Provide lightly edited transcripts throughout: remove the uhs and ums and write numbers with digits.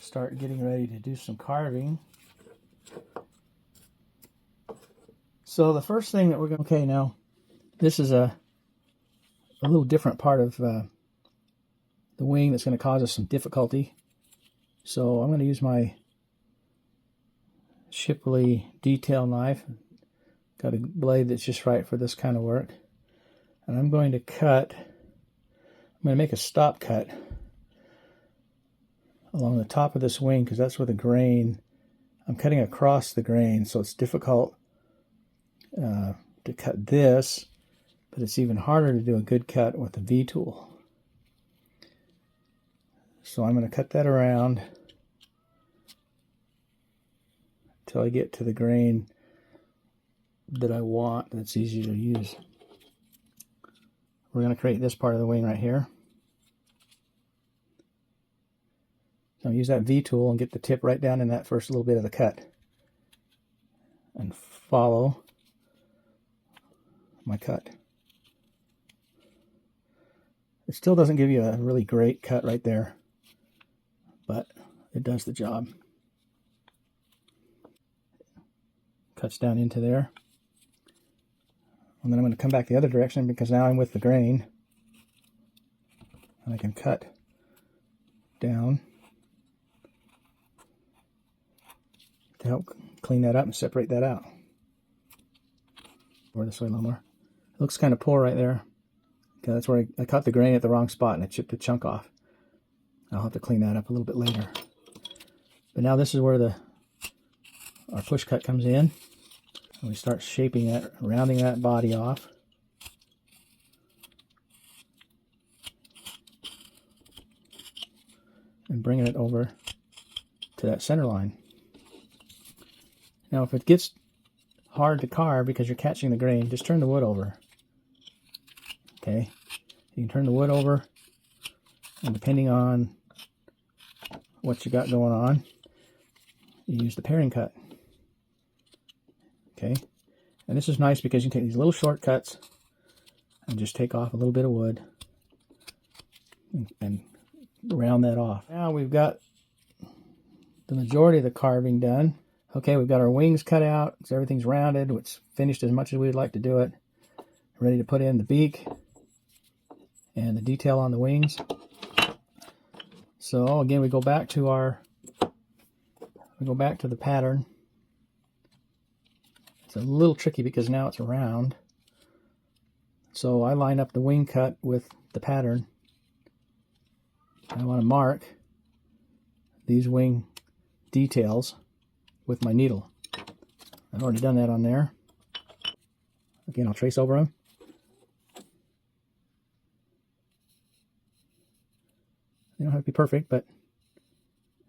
start getting ready to do some carving. So the first thing that we're going to, okay, now this is a little different part of the wing that's going to cause us some difficulty. So I'm going to use my Shipley detail knife. Got a blade that's just right for this kind of work. And I'm going to cut, I'm going to make a stop cut along the top of this wing, because that's where the grain, I'm cutting across the grain, so it's difficult to cut this, but it's even harder to do a good cut with the V tool. So I'm going to cut that around until I get to the grain that I want that's easy to use. We're going to create this part of the wing right here. So I'll use that V tool and get the tip right down in that first little bit of the cut and follow my cut. It still doesn't give you a really great cut right there, but it does the job. Cuts down into there. And then I'm going to come back the other direction, because now I'm with the grain. And I can cut down to help clean that up and separate that out. Or this way a little more. It looks kind of poor right there. Okay, that's where I cut the grain at the wrong spot and I chipped a chunk off. I'll have to clean that up a little bit later. But now this is where our push cut comes in. And we start shaping that, rounding that body off. And bringing it over to that center line. Now if it gets hard to carve because you're catching the grain, just turn the wood over. Okay, you can turn the wood over, and depending on what you got going on, you use the paring cut. Okay, and this is nice because you can take these little shortcuts and just take off a little bit of wood and round that off. Now we've got the majority of the carving done. Okay, we've got our wings cut out, so everything's rounded. It's finished as much as we'd like to do it. Ready to put in the beak and the detail on the wings. So again, we go back to the pattern. It's a little tricky because now it's round. So I line up the wing cut with the pattern. I want to mark these wing details with my needle. I've already done that on there. Again, I'll trace over them. They don't have to be perfect, but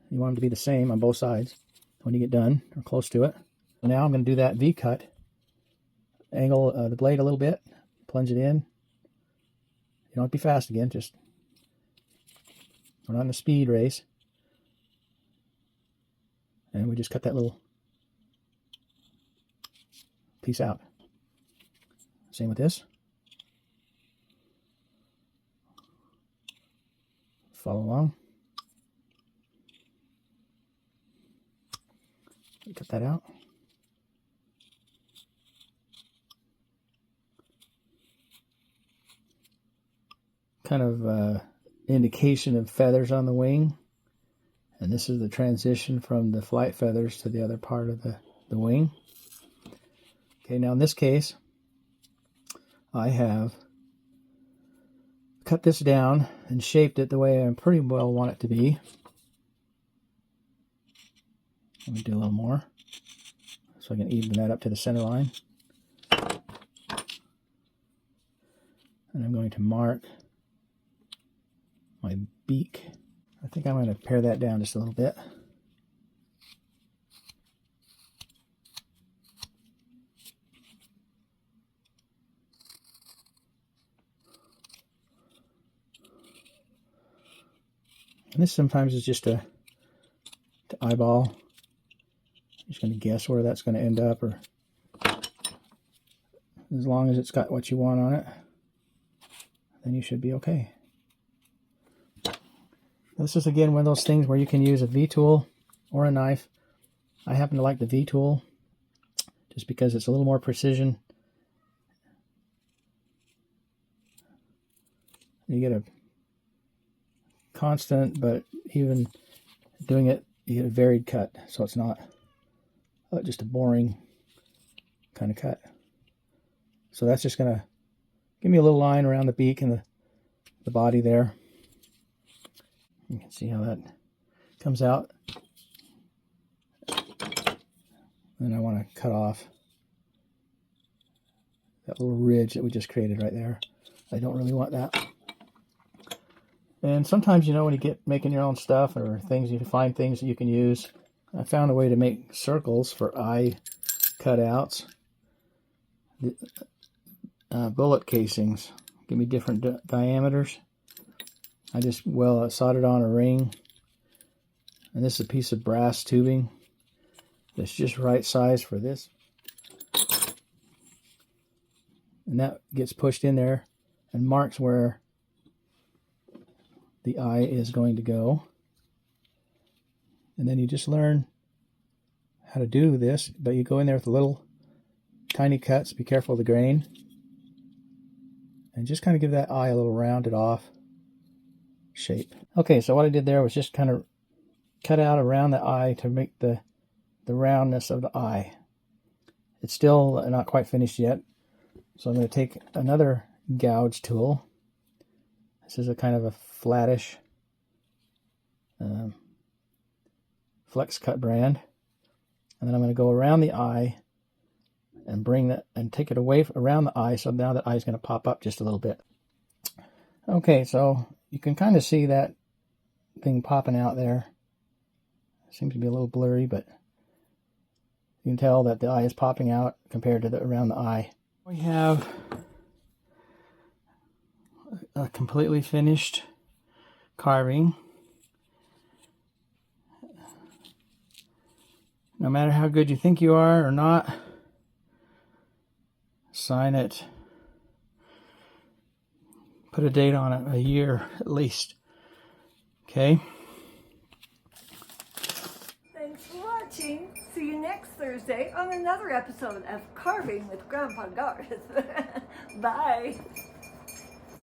you want them to be the same on both sides when you get done, or close to it. Now I'm going to do that V cut. Angle the blade a little bit, plunge it in. You don't have to be fast again, just, we're not in a speed race. And we just cut that little piece out. Same with this. Follow along. Cut that out. Kind of indication of feathers on the wing. And this is the transition from the flight feathers to the other part of the wing. Okay, now in this case, I have cut this down and shaped it the way I pretty well want it to be. Let me do a little more so I can even that up to the center line. And I'm going to mark my beak. I think I'm going to pare that down just a little bit. And this sometimes is just to eyeball. I'm just going to guess where that's going to end up, or as long as it's got what you want on it, then you should be okay. This is again one of those things where you can use a V-tool or a knife. I happen to like the V-tool just because it's a little more precision. You get a constant, but even doing it, you get a varied cut, so it's not just a boring kind of cut. So that's just going to give me a little line around the beak and the body there. You can see how that comes out. And I want to cut off that little ridge that we just created right there. I don't really want that. And sometimes, you know, when you get making your own stuff or things, you can find things that you can use. I found a way to make circles for eye cutouts. Bullet casings give me different diameters. I just soldered on a ring. And this is a piece of brass tubing that's just right size for this. And that gets pushed in there and marks where the eye is going to go. And then you just learn how to do this, but you go in there with little tiny cuts. Be careful of the grain. And just kind of give that eye a little rounded off shape. Okay, so what I did there was just kind of cut out around the eye to make the roundness of the eye. It's still not quite finished yet. So I'm going to take another gouge tool. This is a kind of a flattish flex cut brand. And then I'm going to go around the eye and bring that and take it away around the eye. So now the eye is going to pop up just a little bit. Okay, so you can kind of see that thing popping out there. It seems to be a little blurry, but you can tell that the eye is popping out compared to around the eye. We have a completely finished carving. No matter how good you think you are or not, sign it. Put a date on it, a year at least. Okay? Thanks for watching. See you next Thursday on another episode of Carving with Grandpa Garth. Bye.